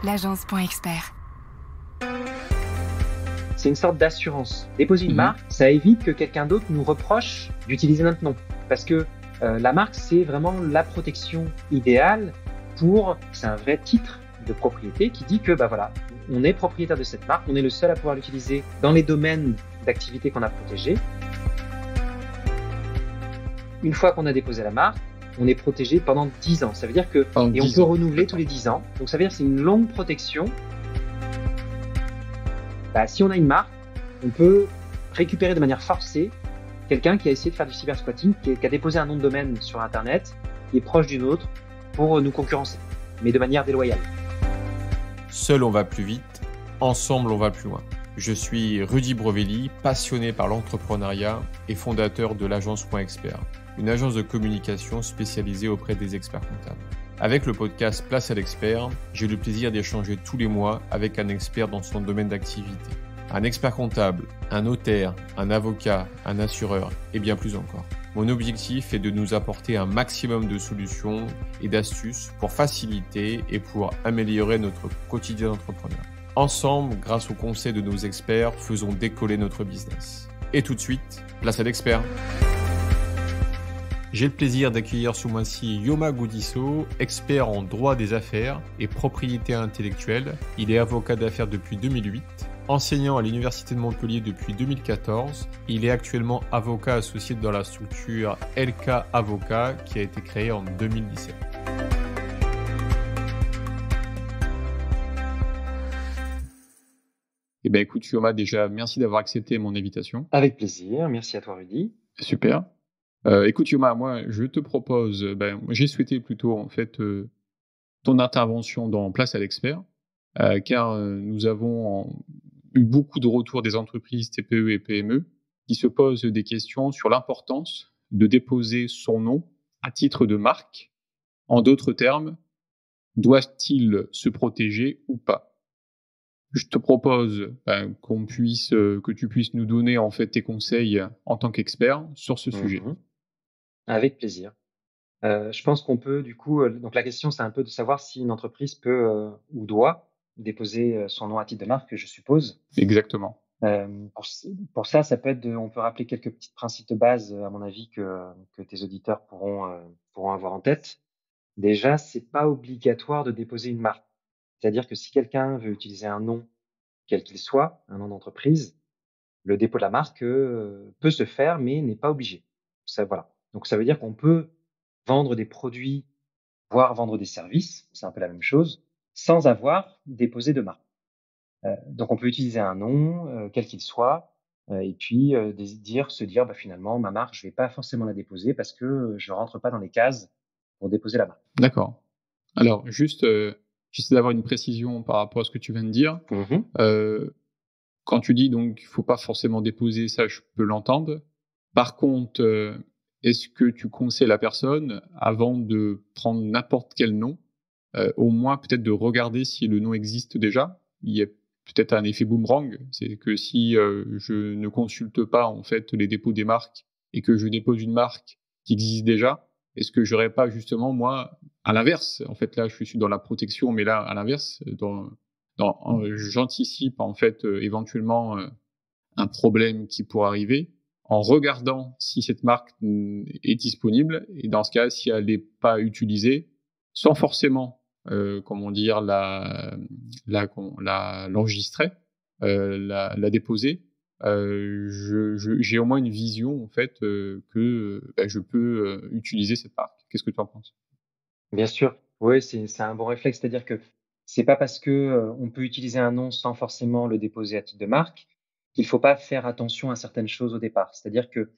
l'agence.expert. C'est une sorte d'assurance. Déposer une marque, ça évite que quelqu'un d'autre nous reproche d'utiliser notre nom. Parce que la marque, c'est vraiment la protection idéale c'est un vrai titre de propriété qui dit que, on est propriétaire de cette marque, on est le seul à pouvoir l'utiliser dans les domaines d'activité qu'on a protégés. Une fois qu'on a déposé la marque, on est protégé pendant 10 ans. Ça veut dire on peut renouveler tous les 10 ans. Donc ça veut dire que c'est une longue protection. Si on a une marque, on peut récupérer de manière forcée quelqu'un qui a essayé de faire du cybersquatting, qui a déposé un nom de domaine sur Internet, qui est proche d'une autre, pour nous concurrencer, mais de manière déloyale. Seul on va plus vite, ensemble on va plus loin. Je suis Rudy Brovelli, passionné par l'entrepreneuriat et fondateur de l'agence.expert, une agence de communication spécialisée auprès des experts comptables. Avec le podcast Place à l'expert, j'ai le plaisir d'échanger tous les mois avec un expert dans son domaine d'activité. Un expert comptable, un notaire, un avocat, un assureur et bien plus encore. Mon objectif est de nous apporter un maximum de solutions et d'astuces pour faciliter et pour améliorer notre quotidien d'entrepreneur. Ensemble, grâce aux conseils de nos experts, faisons décoller notre business. Et tout de suite, place à l'expert. J'ai le plaisir d'accueillir ce mois-ci Yoma Goudisso, expert en droit des affaires et propriété intellectuelle. Il est avocat d'affaires depuis 2008, enseignant à l'Université de Montpellier depuis 2014. Il est actuellement avocat associé dans la structure LK Avocat qui a été créée en 2017. Écoute Yoma, déjà merci d'avoir accepté mon invitation. Avec plaisir, merci à toi Rudy. Super. Écoute Yoma, moi je te propose, j'ai souhaité plutôt en fait ton intervention dans Place à l'expert, car nous avons eu beaucoup de retours des entreprises TPE et PME qui se posent des questions sur l'importance de déposer son nom à titre de marque. En d'autres termes, doit-il se protéger ou pas? Je te propose que tu puisses nous donner en fait tes conseils en tant qu'expert sur ce sujet. Avec plaisir. Je pense qu'on peut du coup, donc la question c'est un peu de savoir si une entreprise peut ou doit déposer son nom à titre de marque, je suppose. Exactement. Pour ça peut être on peut rappeler quelques petits principes de base, à mon avis, que tes auditeurs pourront avoir en tête. Déjà, c'est pas obligatoire de déposer une marque. C'est-à-dire que si quelqu'un veut utiliser un nom, quel qu'il soit, un nom d'entreprise, le dépôt de la marque peut se faire, mais n'est pas obligé. Voilà. Donc ça veut dire qu'on peut vendre des produits, voire vendre des services, c'est un peu la même chose, sans avoir déposé de marque. Donc on peut utiliser un nom, quel qu'il soit, et puis se dire finalement ma marque, je vais pas forcément la déposer parce que je rentre pas dans les cases pour déposer la marque. D'accord. Alors juste, j'essaie d'avoir une précision par rapport à ce que tu viens de dire. Quand tu dis donc il faut pas forcément déposer, ça je peux l'entendre. Par contre, est-ce que tu conseilles la personne, avant de prendre n'importe quel nom, au moins peut-être de regarder si le nom existe déjà? Il y a peut-être un effet boomerang, c'est que si je ne consulte pas en fait les dépôts des marques et que je dépose une marque qui existe déjà, est-ce que j'aurais pas justement moi, à l'inverse, en fait là je suis dans la protection, mais là à l'inverse, j'anticipe en fait éventuellement un problème qui pourrait arriver en regardant si cette marque est disponible, et dans ce cas, si elle n'est pas utilisée, sans forcément l'enregistrer, la déposer, j'ai au moins une vision en fait que je peux utiliser cette marque. Qu'est-ce que tu en penses? Bien sûr, oui, c'est un bon réflexe, c'est-à-dire que c'est pas parce que on peut utiliser un nom sans forcément le déposer à titre de marque qu'il faut pas faire attention à certaines choses au départ. C'est-à-dire que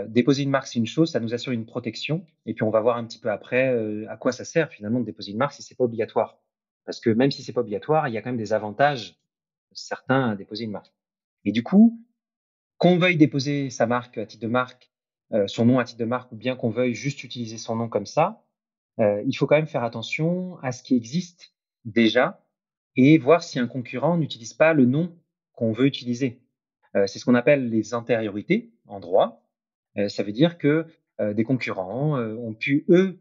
déposer une marque, c'est une chose, ça nous assure une protection, et puis on va voir un petit peu après à quoi ça sert finalement de déposer une marque si c'est pas obligatoire. Parce que même si c'est pas obligatoire, il y a quand même des avantages certains à déposer une marque. Et du coup, qu'on veuille déposer sa marque à titre de marque, son nom à titre de marque, ou bien qu'on veuille juste utiliser son nom comme ça, il faut quand même faire attention à ce qui existe déjà et voir si un concurrent n'utilise pas le nom qu'on veut utiliser. C'est ce qu'on appelle les antériorités en droit. Ça veut dire que des concurrents ont pu, eux,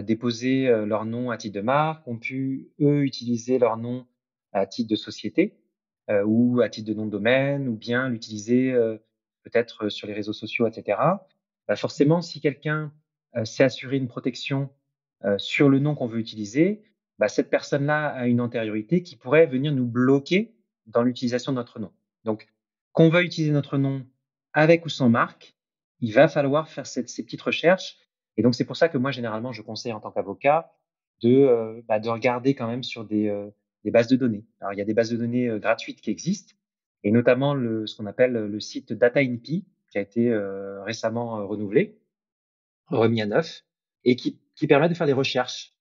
déposer leur nom à titre de marque, ont pu, eux, utiliser leur nom à titre de société ou à titre de nom de domaine, ou bien l'utiliser peut-être sur les réseaux sociaux, etc. Bah, forcément, si quelqu'un s'est assuré une protection sur le nom qu'on veut utiliser, bah, cette personne-là a une antériorité qui pourrait venir nous bloquer dans l'utilisation de notre nom. Donc, qu'on veuille utiliser notre nom avec ou sans marque, il va falloir faire ces petites recherches. Et donc, c'est pour ça que moi, généralement, je conseille en tant qu'avocat de regarder quand même sur des bases de données. Alors, il y a des bases de données gratuites qui existent, et notamment ce qu'on appelle le site DataINPI, qui a été récemment renouvelé, remis à neuf, et qui permet de faire des recherches.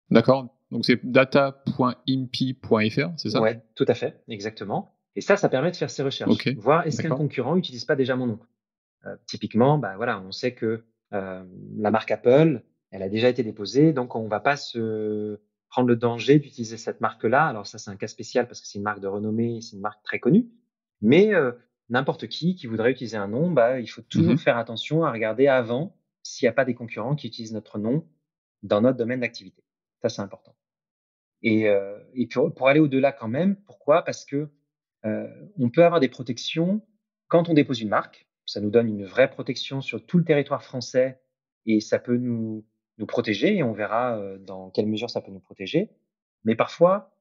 D'accord. Donc c'est data.impi.fr, c'est ça? Ouais, tout à fait, exactement. Et ça permet de faire ces recherches, Ok, voir est-ce qu'un d'accord. concurrent n'utilise pas déjà mon nom. Typiquement, bah voilà, on sait que la marque Apple, elle a déjà été déposée, donc on va pas se prendre le danger d'utiliser cette marque-là. Alors ça, c'est un cas spécial parce que c'est une marque de renommée, c'est une marque très connue. Mais n'importe qui voudrait utiliser un nom, bah, il faut toujours Mhm. faire attention à regarder avant s'il n'y a pas des concurrents qui utilisent notre nom dans notre domaine d'activité. Ça, c'est important. Et pour aller au-delà quand même, pourquoi? Parce que on peut avoir des protections quand on dépose une marque. Ça nous donne une vraie protection sur tout le territoire français, et ça peut nous protéger, et on verra dans quelle mesure ça peut nous protéger. Mais parfois,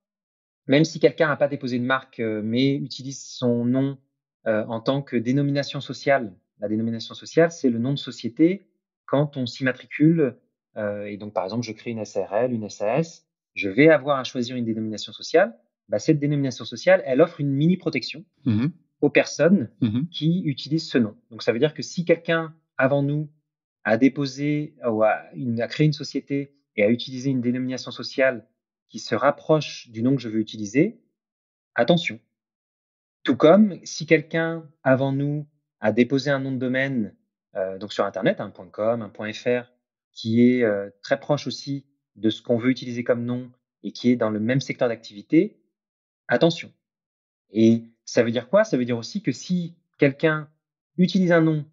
même si quelqu'un n'a pas déposé de marque, mais utilise son nom en tant que dénomination sociale. La dénomination sociale, c'est le nom de société quand on s'immatricule, et donc par exemple, je crée une SARL, une SAS, je vais avoir à choisir une dénomination sociale. Bah, cette dénomination sociale, elle offre une mini protection Mhm. aux personnes Mhm. qui utilisent ce nom. Donc ça veut dire que si quelqu'un avant nous a déposé ou a créé une société et a utilisé une dénomination sociale qui se rapproche du nom que je veux utiliser, attention. Tout comme si quelqu'un avant nous a déposé un nom de domaine donc sur internet, un .com, un .fr, qui est très proche aussi de ce qu'on veut utiliser comme nom et qui est dans le même secteur d'activité, attention. Et ça veut dire quoi? Ça veut dire aussi que si quelqu'un utilise un nom,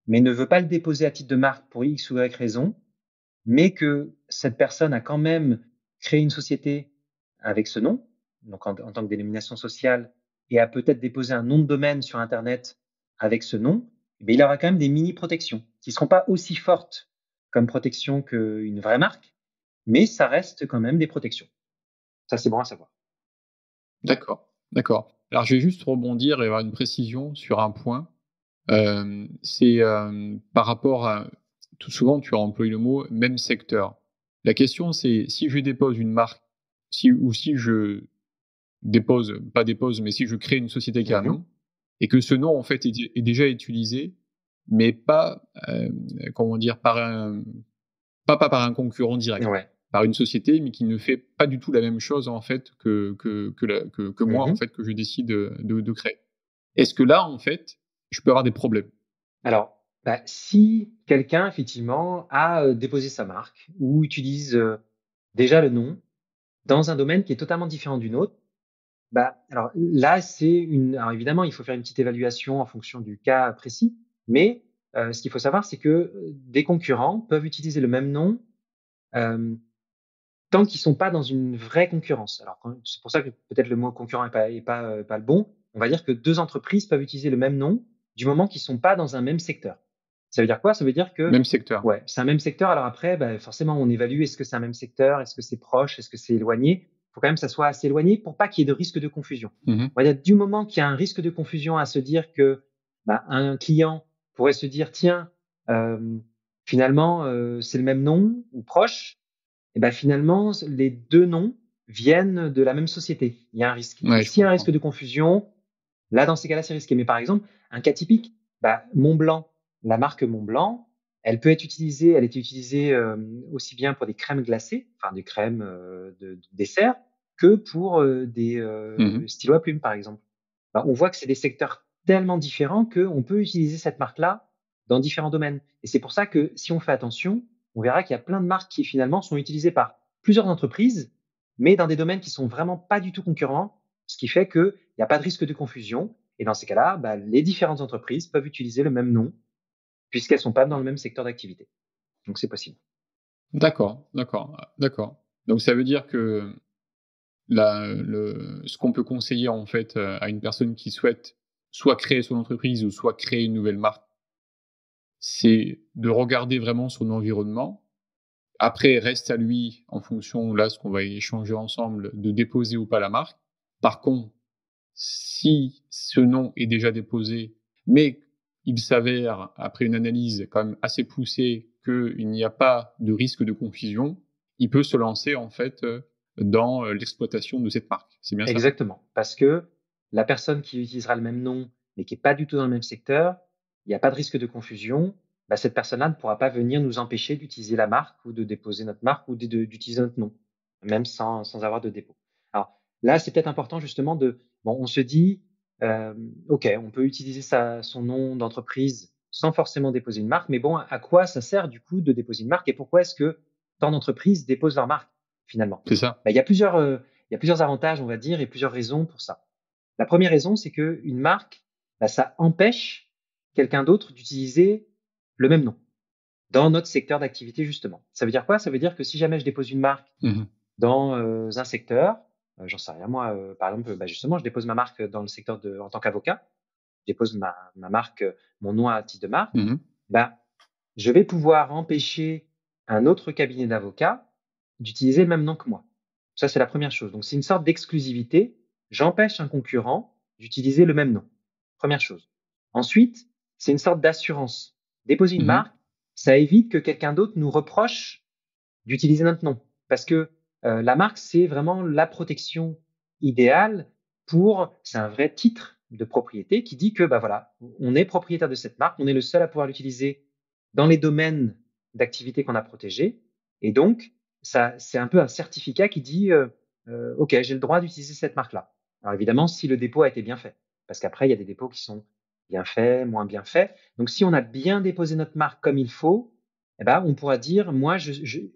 mais ne veut pas le déposer à titre de marque pour X ou Y raison, mais que cette personne a quand même créé une société avec ce nom, donc en tant que dénomination sociale, et a peut-être déposé un nom de domaine sur Internet avec ce nom, mais il aura quand même des mini-protections qui ne seront pas aussi fortes comme protection qu'une vraie marque, mais ça reste quand même des protections. Ça, c'est bon à savoir. D'accord, d'accord. Alors je vais juste rebondir et avoir une précision sur un point. C'est, par rapport à tout souvent tu as employé le mot «même secteur». La question c'est si je dépose une marque, si je dépose, pas dépose, mais si je crée une société qui a un Mhm. nom et que ce nom en fait est déjà utilisé, mais pas, comment dire? Pas par un concurrent direct, Ouais. par une société, mais qui ne fait pas du tout la même chose en fait que moi en Mhm. fait que je décide, de créer. Est-ce que là, en fait, je peux avoir des problèmes? Alors, bah, si quelqu'un effectivement a déposé sa marque ou utilise déjà le nom dans un domaine qui est totalement différent du nôtre, bah, alors là, alors évidemment, il faut faire une petite évaluation en fonction du cas précis, mais ce qu'il faut savoir, c'est que des concurrents peuvent utiliser le même nom euh, tant qu'ils sont pas dans une vraie concurrence. Alors, c'est pour ça que peut-être le mot concurrent est pas le bon. On va dire que deux entreprises peuvent utiliser le même nom du moment qu'ils sont pas dans un même secteur. Ça veut dire quoi? Ça veut dire que, Même secteur. ouais, c'est un même secteur. Alors après, bah, forcément, on évalue est-ce que c'est un même secteur, est-ce que c'est proche, est-ce que c'est éloigné. Il faut quand même que ça soit assez éloigné pour pas qu'il y ait de risque de confusion. Mmh mh. On va dire du moment qu'il y a un risque de confusion à se dire que bah, un client pourrait se dire tiens, euh, finalement, c'est le même nom ou proche, et ben finalement, les deux noms viennent de la même société. Il y a un risque. Et Ouais, je s'il y a un risque comprends. de confusion, là, dans ces cas-là, c'est risqué. Mais par exemple, un cas typique, bah, Montblanc, la marque Montblanc, elle était utilisée aussi bien pour des crèmes glacées, enfin des crèmes de dessert, que pour des Mmh mh. stylos à plumes, par exemple. Bah, on voit que c'est des secteurs tellement différents qu'on peut utiliser cette marque-là dans différents domaines. Et c'est pour ça que si on fait attention, on verra qu'il y a plein de marques qui finalement sont utilisées par plusieurs entreprises, mais dans des domaines qui sont vraiment pas du tout concurrents, ce qui fait qu'il n'y a pas de risque de confusion. Et dans ces cas-là, bah, les différentes entreprises peuvent utiliser le même nom puisqu'elles ne sont pas dans le même secteur d'activité. Donc c'est possible. D'accord, d'accord, d'accord. Donc ça veut dire que ce qu'on peut conseiller en fait, à une personne qui souhaite soit créer son entreprise ou soit créer une nouvelle marque, c'est de regarder vraiment son environnement. Après, reste à lui, en fonction, là, ce qu'on va échanger ensemble, de déposer ou pas la marque. Par contre, si ce nom est déjà déposé, mais il s'avère, après une analyse quand même assez poussée, qu'il n'y a pas de risque de confusion, il peut se lancer en fait, dans, l'exploitation de cette marque. C'est bien ça? Exactement, parce que la personne qui utilisera le même nom, mais qui est pas du tout dans le même secteur, il y a pas de risque de confusion. Bah, cette personne-là ne pourra pas venir nous empêcher d'utiliser la marque ou de déposer notre marque ou d'utiliser notre nom, même sans avoir de dépôt. Alors là, c'est peut-être important justement on se dit, OK, on peut utiliser son nom d'entreprise sans forcément déposer une marque, mais bon, à quoi ça sert du coup de déposer une marque et pourquoi est-ce que tant d'entreprises déposent leur marque finalement? C'est ça? Bah, il y a plusieurs avantages, on va dire, et plusieurs raisons pour ça. La première raison, c'est qu'une marque, bah, ça empêche quelqu'un d'autre d'utiliser le même nom dans notre secteur d'activité, justement. Ça veut dire quoi? Ça veut dire que si jamais je dépose une marque Mmh. dans un secteur, j'en sais rien moi, par exemple, bah, justement, je dépose ma marque dans le secteur en tant qu'avocat, je dépose ma marque, mon nom à titre de marque, Mmh. bah, je vais pouvoir empêcher un autre cabinet d'avocats d'utiliser le même nom que moi. Ça, c'est la première chose. Donc, c'est une sorte d'exclusivité. J'empêche un concurrent d'utiliser le même nom. Première chose. Ensuite, c'est une sorte d'assurance. Déposer une Mmh. marque, ça évite que quelqu'un d'autre nous reproche d'utiliser notre nom. Parce que la marque, c'est vraiment la protection idéale c'est un vrai titre de propriété qui dit que, bah voilà, on est propriétaire de cette marque, on est le seul à pouvoir l'utiliser dans les domaines d'activité qu'on a protégés. Et donc, ça, c'est un peu un certificat qui dit, OK, j'ai le droit d'utiliser cette marque-là. Alors évidemment, si le dépôt a été bien fait. Parce qu'après, il y a des dépôts qui sont bien faits, moins bien faits. Donc, si on a bien déposé notre marque comme il faut, eh ben, on pourra dire, moi,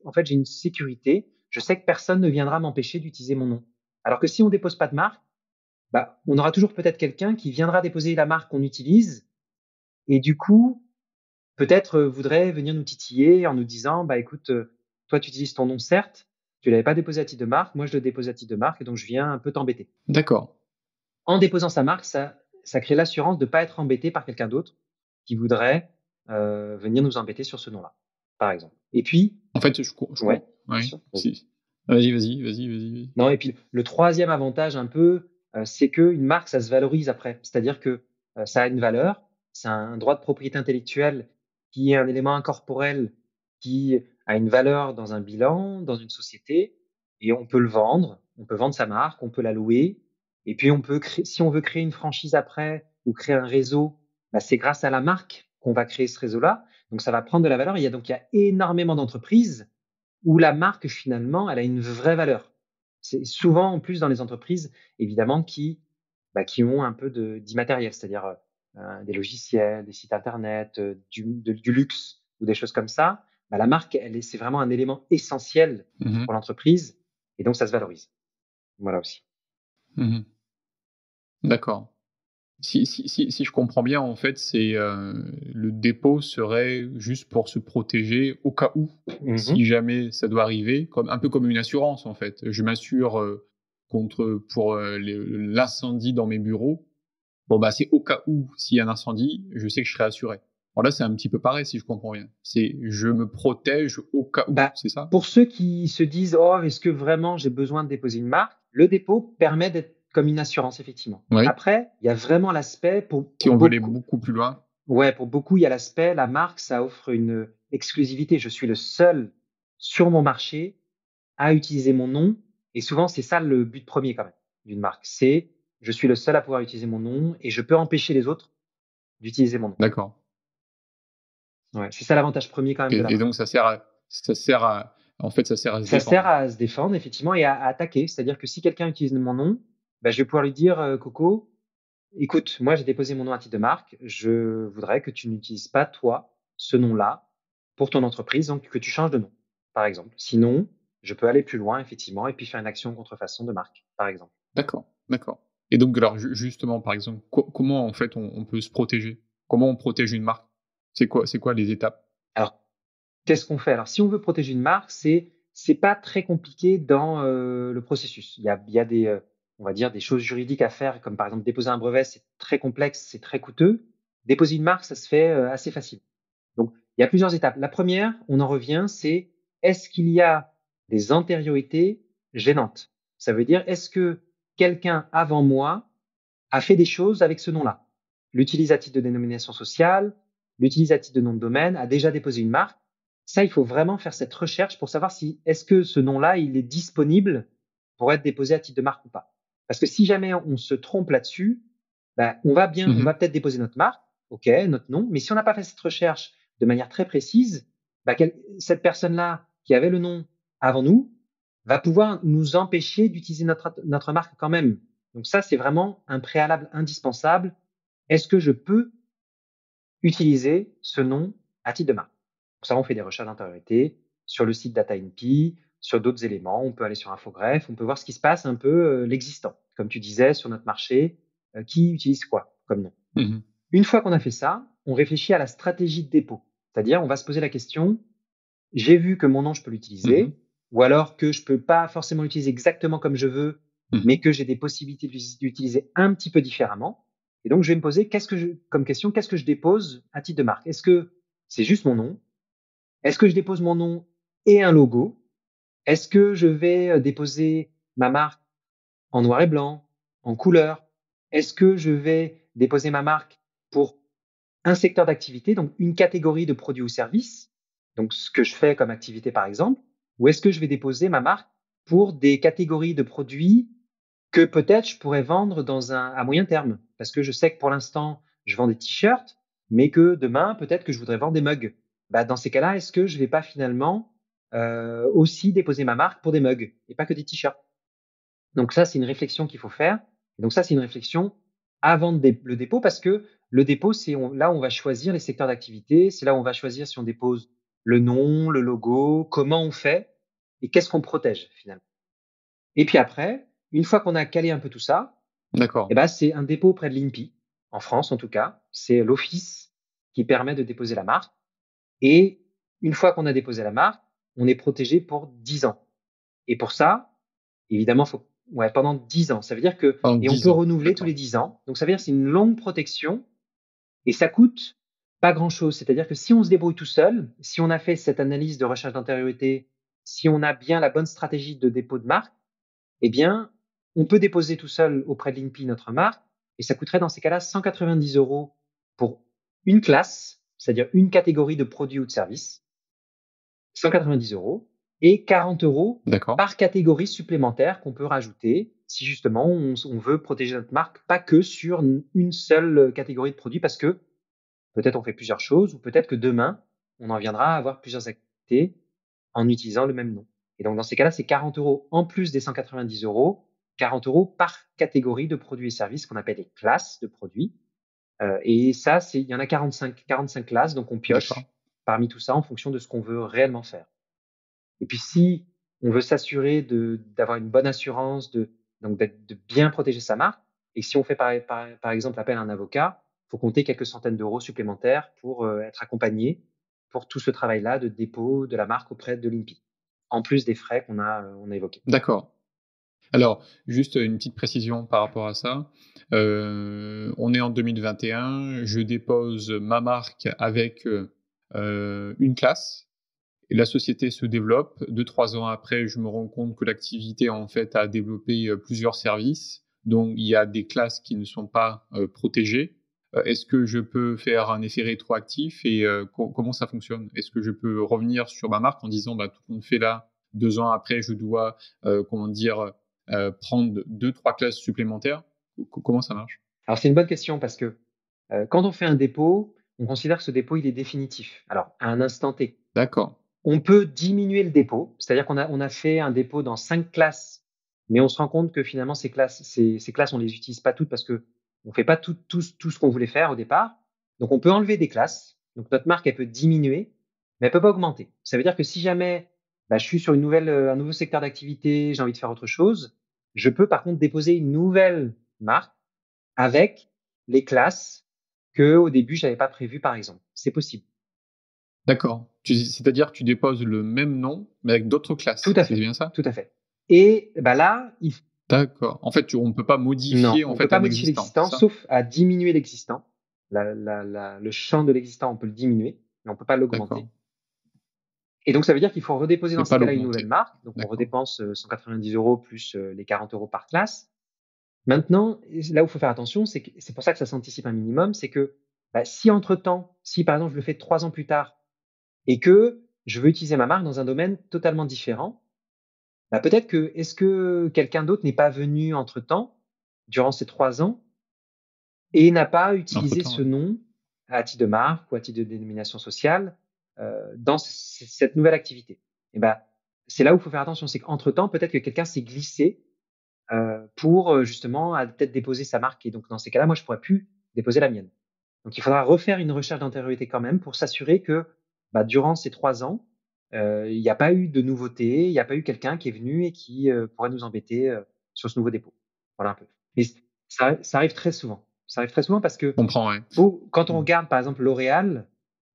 en fait, j'ai une sécurité. Je sais que personne ne viendra m'empêcher d'utiliser mon nom. Alors que si on dépose pas de marque, bah, on aura toujours peut-être quelqu'un qui viendra déposer la marque qu'on utilise et du coup, peut-être voudrait venir nous titiller en nous disant, bah écoute, toi tu utilises ton nom certes, tu l'avais pas déposé à titre de marque, moi je le dépose à titre de marque et donc je viens un peu t'embêter. D'accord. En déposant sa marque, ça crée l'assurance de pas être embêté par quelqu'un d'autre qui voudrait venir nous embêter sur ce nom-là, par exemple. Et puis, En fait, je ouais, bien oui, sûr, vas-y. si. Vas-y. Non, et puis le troisième avantage un peu, c'est qu'une marque, ça se valorise après. C'est-à-dire que, ça a une valeur, c'est un droit de propriété intellectuelle qui est un élément incorporel qui a une valeur dans un bilan, dans une société et on peut le vendre. On peut vendre sa marque, on peut la louer et puis on peut créer si on veut créer une franchise après ou créer un réseau, bah, c'est grâce à la marque qu'on va créer ce réseau-là. Donc ça va prendre de la valeur. Il y a énormément d'entreprises où la marque finalement, elle a une vraie valeur. C'est souvent en plus dans les entreprises évidemment qui ont un peu d'immatériel, c'est-à-dire, des logiciels, des sites internet, du luxe ou des choses comme ça. Bah, la marque, c'est vraiment un élément essentiel Mmh. pour l'entreprise et donc ça se valorise. Voilà aussi. Mmh. D'accord. Si je comprends bien, en fait, c'est, le dépôt serait juste pour se protéger au cas où, Mmh. si jamais ça doit arriver, comme un peu comme une assurance, en fait. Je m'assure, contre pour, l'incendie dans mes bureaux. Bon, bah, c'est au cas où, s'il y a un incendie, je sais que je serai assuré. Bon, là, c'est un petit peu pareil, si je comprends bien. C'est je me protège au cas où, Bah, c'est ça? pour ceux qui se disent: «Oh, est-ce que vraiment j'ai besoin de déposer une marque?» Le dépôt permet d'être comme une assurance effectivement. Oui. Après, il y a vraiment l'aspect Si pour on veut aller beaucoup. beaucoup plus loin. Ouais, pour beaucoup, il y a l'aspect, la marque, ça offre une exclusivité. Je suis le seul sur mon marché à utiliser mon nom et souvent, c'est ça le but premier quand même d'une marque. C'est je suis le seul à pouvoir utiliser mon nom et je peux empêcher les autres d'utiliser mon nom. D'accord. Ouais, c'est ça l'avantage premier quand même de la Et marque. donc ça sert à en fait, ça sert à se Ça sert défendre. à se défendre effectivement et à attaquer. C'est-à-dire que si quelqu'un utilise mon nom, bah, je vais pouvoir lui dire, «Coco, écoute, moi j'ai déposé mon nom à titre de marque. Je voudrais que tu n'utilises pas toi, ce nom-là, pour ton entreprise, donc que tu changes de nom, par exemple. Sinon, je peux aller plus loin effectivement et puis faire une action contrefaçon de marque, par exemple. D'accord, d'accord. Et donc alors justement, par exemple, comment en fait on peut se protéger? Comment on protège une marque? C'est quoi les étapes? Alors qu'est-ce qu'on fait? Alors, si on veut protéger une marque, c'est pas très compliqué dans le processus. Il y a des, on va dire, des choses juridiques à faire, comme par exemple déposer un brevet, c'est très complexe, c'est très coûteux. Déposer une marque, ça se fait assez facile. Donc, il y a plusieurs étapes. La première, on en revient, c'est est-ce qu'il y a des antériorités gênantes? Ça veut dire, est-ce que quelqu'un avant moi a fait des choses avec ce nom-là? L'utilise à titre de dénomination sociale, l'utilise à titre de nom de domaine, a déjà déposé une marque. Ça, il faut vraiment faire cette recherche pour savoir si est-ce que ce nom-là, il est disponible pour être déposé à titre de marque ou pas. Parce que si jamais on se trompe là-dessus, ben, on va peut-être déposer notre marque, ok, notre nom, mais si on n'a pas fait cette recherche de manière très précise, ben, cette personne-là qui avait le nom avant nous va pouvoir nous empêcher d'utiliser notre marque quand même. Donc ça, c'est vraiment un préalable indispensable. Est-ce que je peux utiliser ce nom à titre de marque? Pour ça, on fait des recherches d'antériorité sur le site DataINPI, sur d'autres éléments. On peut aller sur Infogreffe, on peut voir ce qui se passe un peu l'existant. Comme tu disais, sur notre marché, qui utilise quoi comme nom. Une fois qu'on a fait ça, on réfléchit à la stratégie de dépôt. C'est-à-dire, on va se poser la question, j'ai vu que mon nom, je peux l'utiliser, ou alors que je peux pas forcément l'utiliser exactement comme je veux, mais que j'ai des possibilités d'utiliser un petit peu différemment. Et donc, je vais me poser comme question, qu'est-ce que je dépose à titre de marque? Est-ce que c'est juste mon nom? Est-ce que je dépose mon nom et un logo? Est-ce que je vais déposer ma marque en noir et blanc, en couleur? Est-ce que je vais déposer ma marque pour un secteur d'activité, donc une catégorie de produits ou services, donc ce que je fais comme activité par exemple, ou est-ce que je vais déposer ma marque pour des catégories de produits que peut-être je pourrais vendre à moyen terme? Parce que je sais que pour l'instant, je vends des t-shirts, mais que demain, peut-être que je voudrais vendre des mugs. Bah, dans ces cas-là, est-ce que je vais pas finalement aussi déposer ma marque pour des mugs et pas que des t-shirts? Donc ça, c'est une réflexion qu'il faut faire. Donc ça, c'est une réflexion avant le dépôt parce que le dépôt, là où on va choisir les secteurs d'activité, c'est là où on va choisir si on dépose le nom, le logo, comment on fait et qu'est-ce qu'on protège finalement. Et puis après, une fois qu'on a calé un peu tout ça, D'accord. eh ben, c'est un dépôt auprès de l'INPI, en France en tout cas. C'est l'office qui permet de déposer la marque. Et une fois qu'on a déposé la marque, on est protégé pour 10 ans. Et pour ça, évidemment, pendant 10 ans. Ça veut dire Pendant et on 10 peut ans. renouveler tous D'accord. les 10 ans. Donc, ça veut dire que c'est une longue protection et ça coûte pas grand chose. C'est-à-dire que si on se débrouille tout seul, si on a fait cette analyse de recherche d'antériorité, si on a bien la bonne stratégie de dépôt de marque, eh bien, on peut déposer tout seul auprès de l'INPI notre marque et ça coûterait dans ces cas-là 190 € pour une classe, c'est-à-dire une catégorie de produits ou de services, 190 € et 40 € D'accord. par catégorie supplémentaire qu'on peut rajouter si justement on veut protéger notre marque, pas que sur une seule catégorie de produits parce que peut-être on fait plusieurs choses ou peut-être que demain, on en viendra à avoir plusieurs activités en utilisant le même nom. Et donc, dans ces cas-là, c'est 40 € en plus des 190 €, 40 € par catégorie de produits et services qu'on appelle les classes de produits. Et ça, il y en a 45 classes, donc on D'accord. pioche parmi tout ça en fonction de ce qu'on veut réellement faire. Et puis, si on veut s'assurer d'avoir une bonne assurance, donc de bien protéger sa marque, et si on fait par exemple appel à un avocat, il faut compter quelques centaines d'euros supplémentaires pour être accompagné pour tout ce travail-là de dépôt de la marque auprès de l'INPI, en plus des frais on a évoqués. D'accord. Alors, juste une petite précision par rapport à ça. On est en 2021, je dépose ma marque avec, une classe et la société se développe. 2-3 ans après, je me rends compte que l'activité, en fait, a développé, plusieurs services, donc il y a des classes qui ne sont pas, protégées. Est-ce que je peux faire un effet rétroactif et comment ça fonctionne? Est-ce que je peux revenir sur ma marque en disant: «Bah, tout compte fait là, 2 ans après, je dois, comment dire, prendre 2-3 classes supplémentaires?» Comment ça marche? Alors, c'est une bonne question parce que quand on fait un dépôt, on considère que ce dépôt, il est définitif. Alors, à un instant T, D'accord. on peut diminuer le dépôt, c'est-à-dire qu'on a fait un dépôt dans 5 classes, mais on se rend compte que finalement ces classes, on les utilise pas toutes parce que on fait pas tout ce qu'on voulait faire au départ. Donc on peut enlever des classes. Donc notre marque, elle peut diminuer, mais elle peut pas augmenter. Ça veut dire que si jamais je suis sur un nouveau secteur d'activité, j'ai envie de faire autre chose, je peux par contre déposer une nouvelle marque avec les classes que au début j'avais pas prévues par exemple. C'est possible. D'accord. C'est-à-dire que tu déposes le même nom, mais avec d'autres Tout classes, à c'est fait, bien ça? tout à fait. Et bah, là, il D'accord. En fait, on ne peut pas non, modifier en on peut fait pas un modifier existant, c'est l'existant, ça? sauf à diminuer l'existant. Le champ de l'existant, on peut le diminuer, mais on peut pas D'accord. l'augmenter. Et donc ça veut dire qu'il faut redéposer dans Mais ces pas cas-là une nouvelle l'augmenter. marque. Donc on D'accord. redépense 190 € plus les 40 € par classe. Maintenant, là où il faut faire attention, c'est que c'est pour ça que ça s'anticipe un minimum, c'est que bah, si entre-temps, si par exemple je le fais 3 ans plus tard et que je veux utiliser ma marque dans un domaine totalement différent, bah, peut-être que est-ce que quelqu'un d'autre n'est pas venu entre-temps, durant ces 3 ans, et n'a pas utilisé Entre-temps, ce ouais. nom à titre de marque ou à titre de dénomination sociale, dans cette nouvelle activité. Et bah, c'est là où il faut faire attention, c'est qu'entre-temps, peut-être que quelqu'un s'est glissé, pour, justement, à peut-être déposer sa marque et donc dans ces cas-là, moi, je pourrais plus déposer la mienne. Donc il faudra refaire une recherche d'antériorité quand même pour s'assurer que, bah, durant ces 3 ans, il n'y a pas eu de nouveauté, il n'y a pas eu quelqu'un qui est venu et qui, pourrait nous embêter, sur ce nouveau dépôt. Voilà un peu. Et ça arrive très souvent. Ça arrive très souvent parce que Je comprends, ouais. quand on Mmh. regarde par exemple L'Oréal,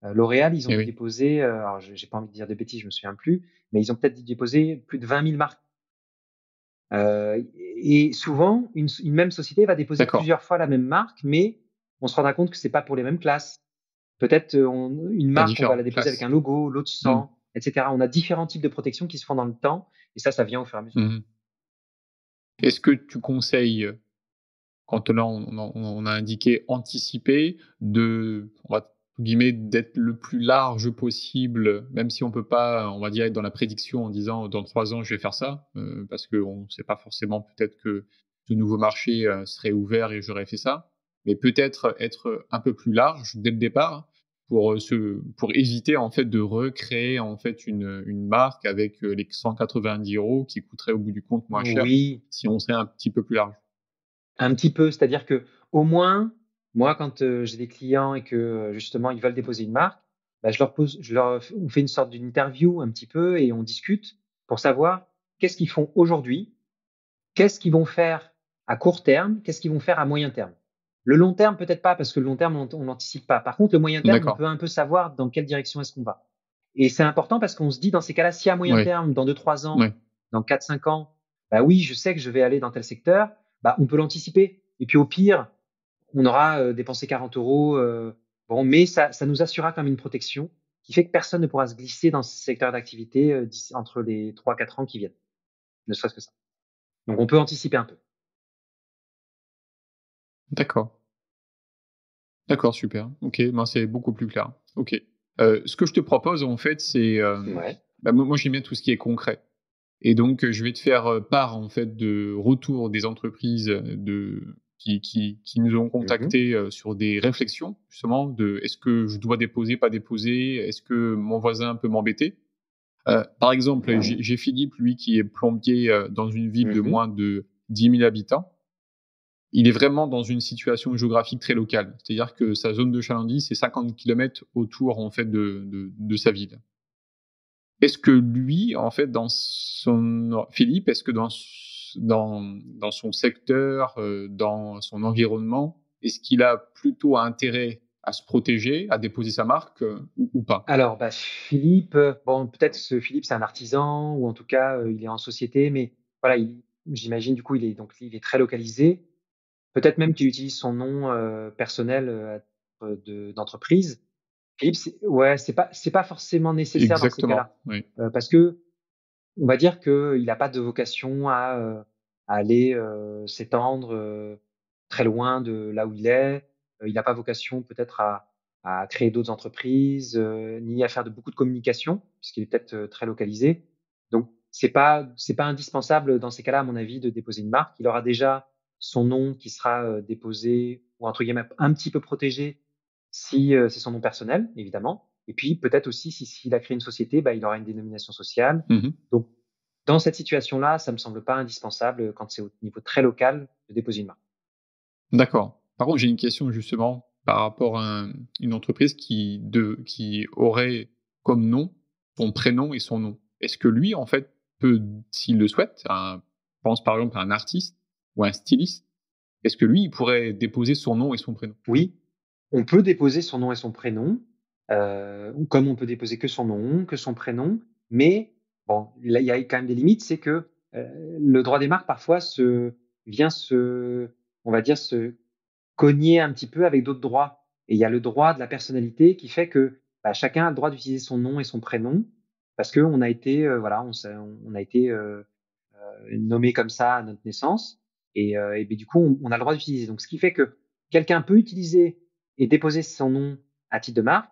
ils ont Eh dû oui. déposer, alors j'ai pas envie de dire de bêtises, je me souviens plus, mais ils ont peut-être dû déposer plus de 20 000 marques. Et souvent, une même société va déposer D'accord. plusieurs fois la même marque, mais on se rendra compte que c'est pas pour les mêmes classes. Peut-être, une À marque, on va la différentes déposer avec classes. un logo, l'autre Mmh. sans, et cetera. On a différents types de protections qui se font dans le temps et ça vient au fur et à mesure. Mmh. Est-ce que tu conseilles, quand là on a indiqué anticiper, on va entre guillemets, d'être le plus large possible, même si on peut pas, on va dire, être dans la prédiction en disant: «Dans 3 ans, je vais faire ça», parce qu'on ne sait pas forcément peut-être que ce nouveau marché, serait ouvert et j'aurais fait ça. Mais peut-être être un peu plus large dès le départ pour éviter en fait de recréer en fait une marque avec, les 190 € qui coûterait au bout du compte moins cher, Oui, si on serait un petit peu plus large. un petit peu, c'est-à-dire que au moins, moi, quand, j'ai des clients et que, justement, ils veulent déposer une marque, bah, je leur on fait une sorte d'une interview un petit peu et on discute pour savoir qu'est-ce qu'ils font aujourd'hui. Qu'est-ce qu'ils vont faire à court terme? Qu'est-ce qu'ils vont faire à moyen terme? Le long terme, peut-être pas, parce que le long terme, on l'anticipe pas. Par contre, le moyen terme, on D'accord. peut un peu savoir dans quelle direction est-ce qu'on va. Et c'est important parce qu'on se dit dans ces cas-là, si à moyen Ouais, terme, dans 2, 3 ans, ouais. dans 4, 5 ans, bah oui, je sais que je vais aller dans tel secteur, bah, on peut l'anticiper. Et puis au pire, on aura dépensé 40 €, bon, mais ça nous assurera quand même une protection qui fait que personne ne pourra se glisser dans ce secteur d'activité entre les 3, 4 ans qui viennent, ne serait-ce que ça. Donc on peut anticiper un peu. D'accord. D'accord, super. OK, ben, c'est beaucoup plus clair. OK. Ce que je te propose, en fait, c'est, Ouais. bah, moi, j'aime bien tout ce qui est concret et donc je vais te faire, part, en fait, de retours des entreprises, qui nous ont Mmh. contactés, sur des réflexions, justement, de: «Est-ce que je dois déposer, pas déposer? Est-ce que mon voisin peut m'embêter?» Par exemple, j'ai Philippe, lui, qui est plombier, dans une ville de Mmh. moins de 10 000 habitants. Il est vraiment dans une situation géographique très locale. C'est-à-dire que sa zone de chalandise, c'est 50 kilomètres autour, en fait, de sa ville. Est-ce que lui, en fait, Philippe, est-ce que dans son secteur, dans son environnement, est-ce qu'il a plutôt intérêt à se protéger, à déposer sa marque, ou pas? Alors, bah, Philippe, bon, peut-être ce Philippe, c'est un artisan ou en tout cas, il est en société, mais voilà, j'imagine du coup, il est très localisé. Peut-être même qu'il utilise son nom, personnel, à titre d'entreprise. Philippe, ouais, c'est pas forcément nécessaire dans ces Exactement, cas-là, oui. parce qu'on va dire qu'il a pas de vocation à aller, s'étendre, très loin de là où il est. Il n'a pas vocation peut-être à créer d'autres entreprises, ni à faire beaucoup de communication, puisqu'il est peut-être, très localisé. Donc c'est pas indispensable dans ces cas-là, à mon avis, de déposer une marque. Il aura déjà son nom qui sera, déposé ou entre guillemets «un petit peu protégé» si, c'est son nom personnel, évidemment. Et puis peut-être aussi si s'il a créé une société, bah, il aura une dénomination sociale. Mmh. Donc dans cette situation-là, ça me semble pas indispensable, quand c'est au niveau très local, de déposer une marque. D'accord. Par contre, j'ai une question justement par rapport à une entreprise qui aurait comme nom son prénom et son nom. Est-ce que lui, en fait, peut, s'il le souhaite, pense par exemple à un artiste ou un styliste, est-ce que lui, il pourrait déposer son nom et son prénom? Oui, on peut déposer son nom et son prénom. comme on peut déposer que son nom, que son prénom. Mais bon, là, il y a quand même des limites, c'est que le droit des marques parfois vient on va dire, se cogner un petit peu avec d'autres droits. Et il y a le droit de la personnalité qui fait que bah, chacun a le droit d'utiliser son nom et son prénom parce qu'on a été, voilà, on a été nommé comme ça à notre naissance. Et ben, du coup, on a le droit d'utiliser. Donc, ce qui fait que quelqu'un peut utiliser et déposer son nom à titre de marque.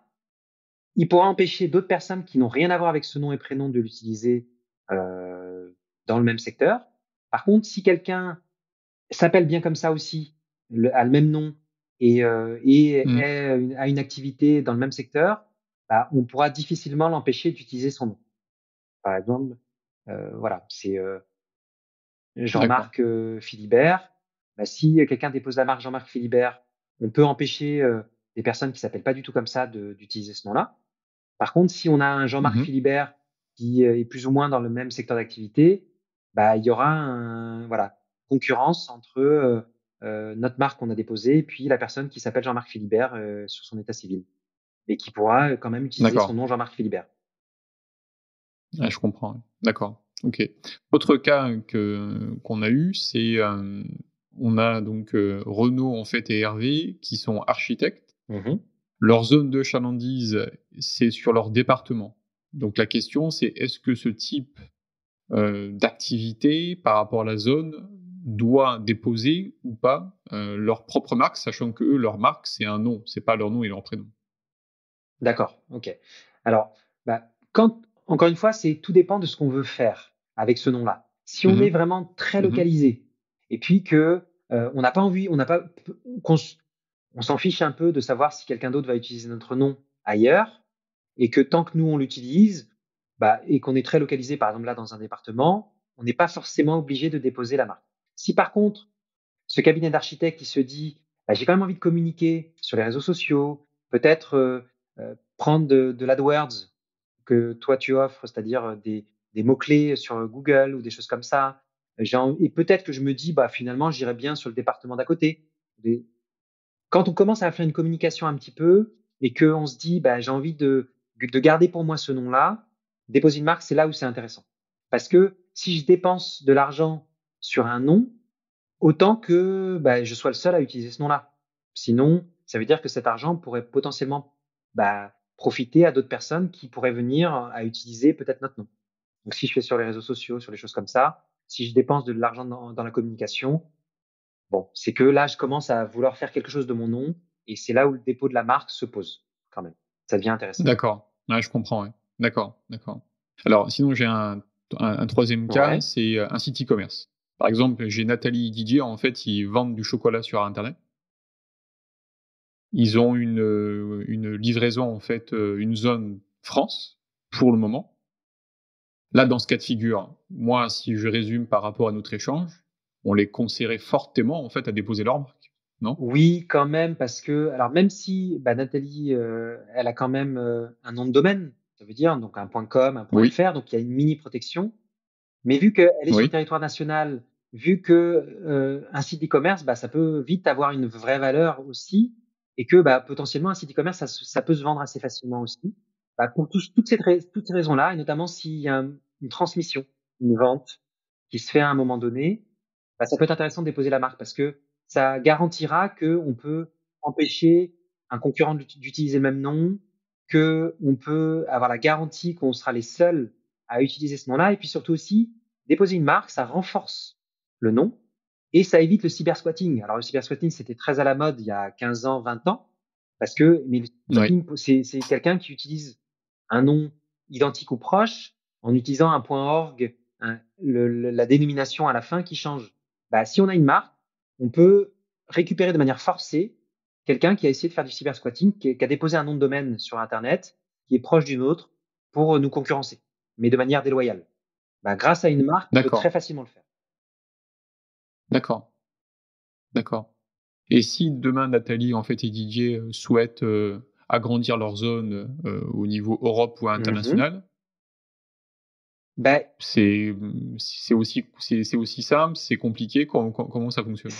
Il pourra empêcher d'autres personnes qui n'ont rien à voir avec ce nom et prénom de l'utiliser dans le même secteur. Par contre, si quelqu'un s'appelle bien comme ça aussi, a le même nom et Mmh. a une activité dans le même secteur, bah, on pourra difficilement l'empêcher d'utiliser son nom. Par exemple, voilà, c'est D'accord. Jean-Marc Philibert. Bah, si quelqu'un dépose la marque Jean-Marc Philibert, on peut empêcher des personnes qui s'appellent pas du tout comme ça d'utiliser ce nom-là. Par contre, si on a un Jean-Marc Mmh. Philibert qui est plus ou moins dans le même secteur d'activité, bah, il y aura voilà, concurrence entre notre marque qu'on a déposée et puis la personne qui s'appelle Jean-Marc Philibert sur son état civil et qui pourra quand même utiliser son D'accord. nom Jean-Marc Philibert. Ouais, je comprends, ouais. D'accord. OK. Autre cas qu'on a eu, c'est, on a donc, Renaud, en fait, et Hervé qui sont architectes. Mmh. Leur zone de chalandise, c'est sur leur département. Donc la question, c'est est-ce que ce type, d'activité, par rapport à la zone, doit déposer ou pas, leur propre marque, sachant qu'eux, leur marque, c'est un nom, c'est pas leur nom et leur prénom? D'accord, OK. Alors, bah, quand encore une fois, c'est tout dépend de ce qu'on veut faire avec ce nom-là. Si on Mmh est mh. vraiment très Mmh. localisé et puis que, on n'a pas envie, on n'a pas p qu'on s on s'en fiche un peu de savoir si quelqu'un d'autre va utiliser notre nom ailleurs et que tant que nous on l'utilise, bah, et qu'on est très localisé, par exemple là dans un département, on n'est pas forcément obligé de déposer la marque. Si par contre, ce cabinet d'architectes qui se dit: «Bah, j'ai quand même envie de communiquer sur les réseaux sociaux, peut-être, prendre de l'AdWords que toi tu offres, c'est-à-dire, des mots-clés sur Google ou des choses comme ça. J'ai env Et peut-être que je me dis: «Bah, finalement, j'irais bien sur le département d'à côté». Des Quand on commence à faire une communication un petit peu et qu'on se dit: «Bah, j'ai envie de garder pour moi ce nom-là», déposer une marque, c'est là où c'est intéressant. Parce que si je dépense de l'argent sur un nom, autant que, bah, je sois le seul à utiliser ce nom-là. Sinon, ça veut dire que cet argent pourrait potentiellement, bah, profiter à d'autres personnes qui pourraient venir à utiliser peut-être notre nom. Donc si je fais sur les réseaux sociaux, sur les choses comme ça, si je dépense de l'argent dans la communication, bon, c'est que là, je commence à vouloir faire quelque chose de mon nom et c'est là où le dépôt de la marque se pose quand même. Ça devient intéressant. D'accord. Ouais, je comprends, ouais. D'accord, d'accord. Alors sinon, j'ai un 3e cas, Ouais. c'est, un site e-commerce. Par exemple, j'ai Nathalie et Didier, en fait, ils vendent du chocolat sur internet. Ils ont une livraison, en fait, une zone France, pour le moment. Là, dans ce cas de figure, moi, si je résume par rapport à notre échange, on les conseillerait fortement, en fait, à déposer leur marque, non? Oui, quand même, parce que alors même si, bah, Nathalie, elle a quand même, un nom de domaine, ça veut dire donc un .com, un Oui, .fr, donc il y a une mini protection. Mais vu qu'elle est sur le oui, territoire national, vu que, un site e-commerce, bah, ça peut vite avoir une vraie valeur aussi et que, bah, potentiellement un site e-commerce, ça peut se vendre assez facilement aussi. Bah, pour toutes ces raisons-là et notamment s'il y a une transmission, une vente qui se fait à un moment donné, bah, ça peut être intéressant de déposer la marque parce que ça garantira qu'on peut empêcher un concurrent d'utiliser le même nom, qu'on peut avoir la garantie qu'on sera les seuls à utiliser ce nom-là et puis surtout aussi, déposer une marque, ça renforce le nom et ça évite le cybersquatting. Alors le cybersquatting, c'était très à la mode il y a 15 ans, 20 ans parce que mais le oui. cybersquatting, c'est quelqu'un qui utilise un nom identique ou proche en utilisant un .org, la dénomination à la fin qui change. Bah, si on a une marque, on peut récupérer de manière forcée quelqu'un qui a essayé de faire du cybersquatting, qui a déposé un nom de domaine sur internet, qui est proche d'une autre pour nous concurrencer, mais de manière déloyale. Bah, grâce à une marque, on peut très D'accord, facilement le faire. d'accord, d'accord. Et si demain Nathalie, en fait, et Didier, souhaitent, agrandir leur zone, au niveau Europe ou Mmh. international, Bah, c'est aussi simple, c'est compliqué? Comment ça fonctionne?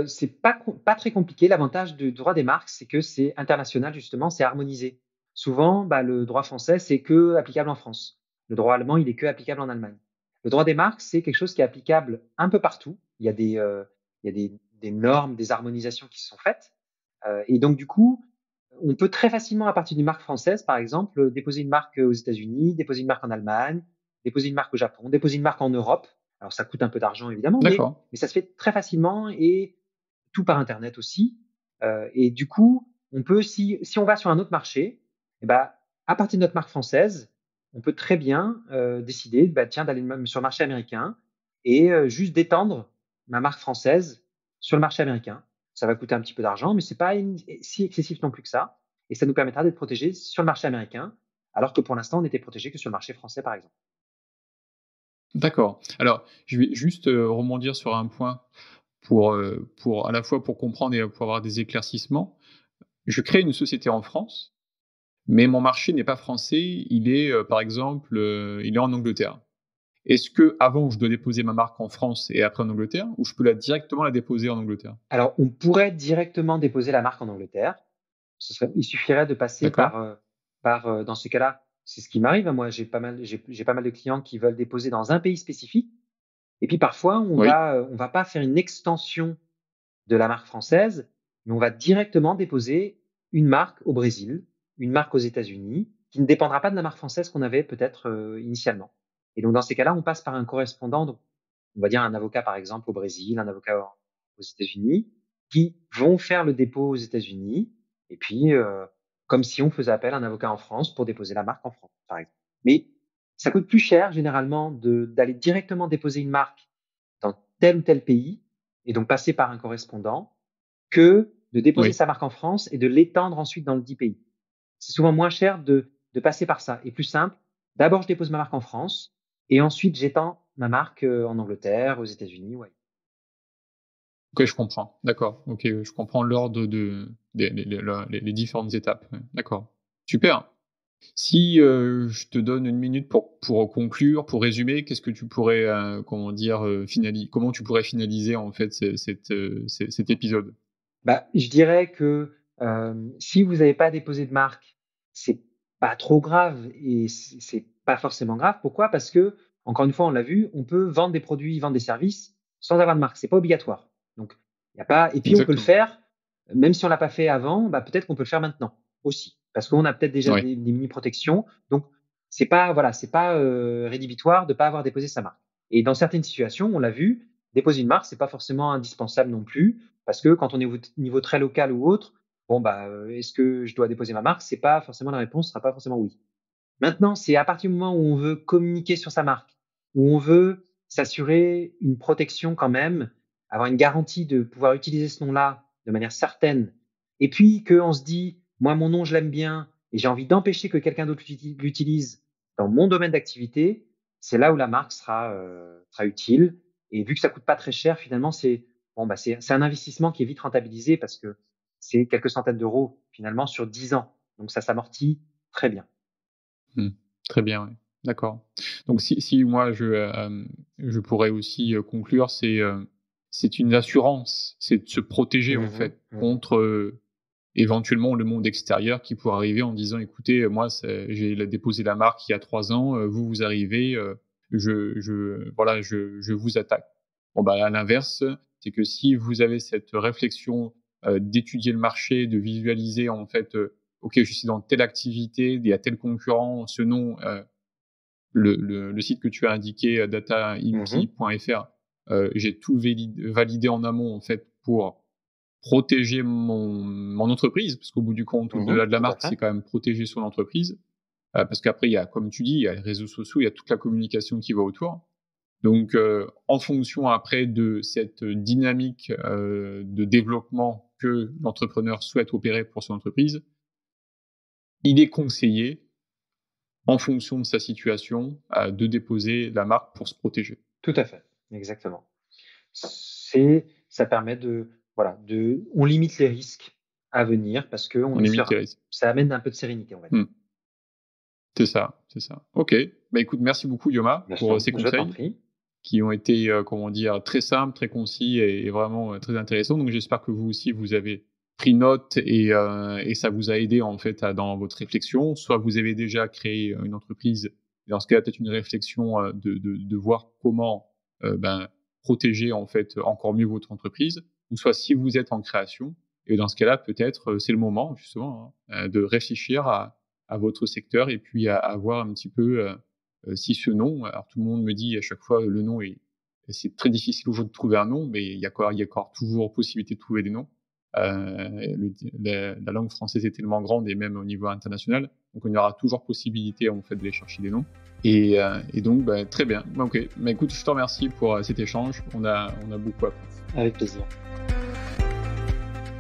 c'est pas très compliqué. L'avantage du droit des marques, c'est que c'est international justement, c'est harmonisé. souvent, le droit français, c'est que applicable en France. Le droit allemand, il est que applicable en Allemagne. Le droit des marques, c'est quelque chose qui est applicable un peu partout. Il y a des normes, des harmonisations qui se sont faites. Et donc, du coup, on peut très facilement, à partir d'une marque française, par exemple, déposer une marque aux États-Unis, déposer une marque en Allemagne, déposer une marque au Japon, déposer une marque en Europe. Alors, ça coûte un peu d'argent, évidemment, D'accord. mais ça se fait très facilement et tout par Internet aussi. Et du coup, on peut, si on va sur un autre marché, eh ben, à partir de notre marque française, on peut très bien décider tiens, d'aller sur le marché américain et juste d'étendre ma marque française sur le marché américain. Ça va coûter un petit peu d'argent, mais c'est pas si excessif non plus que ça. Et ça nous permettra d'être protégés sur le marché américain, alors que pour l'instant, on n'était protégé que sur le marché français, par exemple. D'accord. Alors, je vais juste, rebondir sur un point pour à la fois pour comprendre et pour avoir des éclaircissements. Je crée une société en France, mais mon marché n'est pas français, il est, par exemple, il est en Angleterre. Est-ce qu'avant, je dois déposer ma marque en France et après en Angleterre, ou je peux directement la déposer en Angleterre? Alors, on pourrait directement déposer la marque en Angleterre. Il suffirait de passer D'accord? dans ce cas-là, c'est ce qui m'arrive, hein. Moi, j'ai pas mal de clients qui veulent déposer dans un pays spécifique. Et puis parfois, Oui, on va pas faire une extension de la marque française, mais on va directement déposer une marque au Brésil, une marque aux États-Unis, qui ne dépendra pas de la marque française qu'on avait peut-être initialement. Et donc dans ces cas-là, on passe par un correspondant, donc on va dire un avocat par exemple au Brésil, un avocat aux États-Unis, qui vont faire le dépôt aux États-Unis, et puis comme si on faisait appel à un avocat en France pour déposer la marque en France, par exemple. Mais ça coûte plus cher généralement d'aller directement déposer une marque dans tel ou tel pays et donc passer par un correspondant que de déposer oui. sa marque en France et de l'étendre ensuite dans le dit pays. C'est souvent moins cher de passer par ça et plus simple. D'abord, je dépose ma marque en France et ensuite j'étends ma marque en Angleterre, aux États-Unis. Ouais. OK, je comprends. D'accord. OK, je comprends l'ordre les différentes étapes. Ouais, d'accord. Super. Si, je te donne une minute pour conclure, pour résumer, qu'est-ce que tu pourrais, comment dire, comment tu pourrais finaliser en fait cet épisode? Je dirais que si vous n'avez pas déposé de marque, c'est pas trop grave et c'est pas forcément grave. Pourquoi? Parce que, encore une fois, on l'a vu, on peut vendre des produits, vendre des services sans avoir de marque. C'est pas obligatoire. Donc, il y a pas. Et puis, on peut le Exactement. faire, même si on l'a pas fait avant, peut-être qu'on peut le faire maintenant aussi, parce qu'on a peut-être déjà Oui. des mini protections. Donc, c'est pas rédhibitoire de pas avoir déposé sa marque. Et dans certaines situations, on l'a vu, déposer une marque, c'est pas forcément indispensable non plus. Parce que quand on est au niveau très local ou autre, est-ce que je dois déposer ma marque? C'est pas forcément la réponse, sera pas forcément oui. Maintenant, c'est à partir du moment où on veut communiquer sur sa marque, où on veut s'assurer une protection quand même, avoir une garantie de pouvoir utiliser ce nom-là de manière certaine, et puis qu'on se dit, moi, mon nom, je l'aime bien, et j'ai envie d'empêcher que quelqu'un d'autre l'utilise dans mon domaine d'activité, c'est là où la marque sera utile. Et vu que ça coûte pas très cher, finalement, c'est un investissement qui est vite rentabilisé parce que c'est quelques centaines d'euros finalement sur 10 ans. Donc ça s'amortit très bien. Mmh. Très bien, ouais. D'accord. Donc si moi je pourrais aussi, conclure, c'est une assurance, c'est de se protéger en Mmh. fait Mmh. contre, éventuellement le monde extérieur qui pourrait arriver en disant: «Écoutez, moi j'ai déposé la marque il y a 3 ans, vous arrivez, voilà, je vous attaque». Bon bah, à l'inverse, c'est que si vous avez cette réflexion, d'étudier le marché, de visualiser en fait, OK, je suis dans telle activité, il y a tel concurrent, ce nom, le site que tu as indiqué, Mmh. dataimpi.fr, j'ai tout validé en amont, en fait, pour protéger mon entreprise, parce qu'au bout du compte, Mmh. au-delà de la Tout à marque, fait. c'est quand même protéger son entreprise, parce qu'après il y a, comme tu dis, il y a les réseaux sociaux, il y a toute la communication qui va autour. Donc, en fonction après de cette dynamique, de développement que l'entrepreneur souhaite opérer pour son entreprise, il est conseillé, en fonction de sa situation, de déposer la marque pour se protéger. Tout à fait. Exactement. Ça permet on limite les risques à venir parce qu'on On est limite les serein. risques. Ça amène un peu de sérénité, on va dire. Mmh. C'est ça, c'est ça. OK. Bah, écoute, merci beaucoup Yoma pour, ces Je t'en conseils prie. qui ont été, comment dire? Très simples, très concis et vraiment, très intéressants. Donc j'espère que vous aussi, vous avez pris note et ça vous a aidé en fait dans votre réflexion. Soit vous avez déjà créé une entreprise, dans ce cas peut-être une réflexion de voir comment protéger en fait encore mieux votre entreprise, ou soit si vous êtes en création, et dans ce cas-là peut-être c'est le moment justement de réfléchir à votre secteur et puis à voir un petit peu si ce nom, alors tout le monde me dit à chaque fois le nom c'est très difficile aujourd'hui de trouver un nom, mais il y a encore toujours possibilité de trouver des noms. La langue française est tellement grande et même au niveau international, donc il y aura toujours possibilité en fait d'aller chercher des noms. Et donc très bien. Ok. Écoute, je te remercie pour cet échange. On a beaucoup appris. Avec plaisir.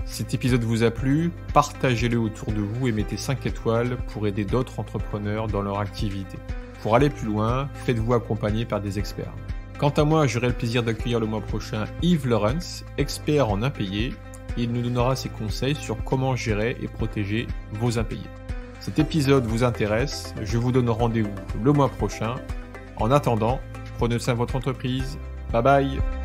Cet épisode vous a plu, partagez-le autour de vous et mettez 5 étoiles pour aider d'autres entrepreneurs dans leur activité. Pour aller plus loin, faites-vous accompagner par des experts. Quant à moi, j'aurai le plaisir d'accueillir le mois prochain Yves Lawrence, expert en impayés. Il nous donnera ses conseils sur comment gérer et protéger vos impayés. Cet épisode vous intéresse, je vous donne rendez-vous le mois prochain. En attendant, prenez soin de votre entreprise. Bye bye.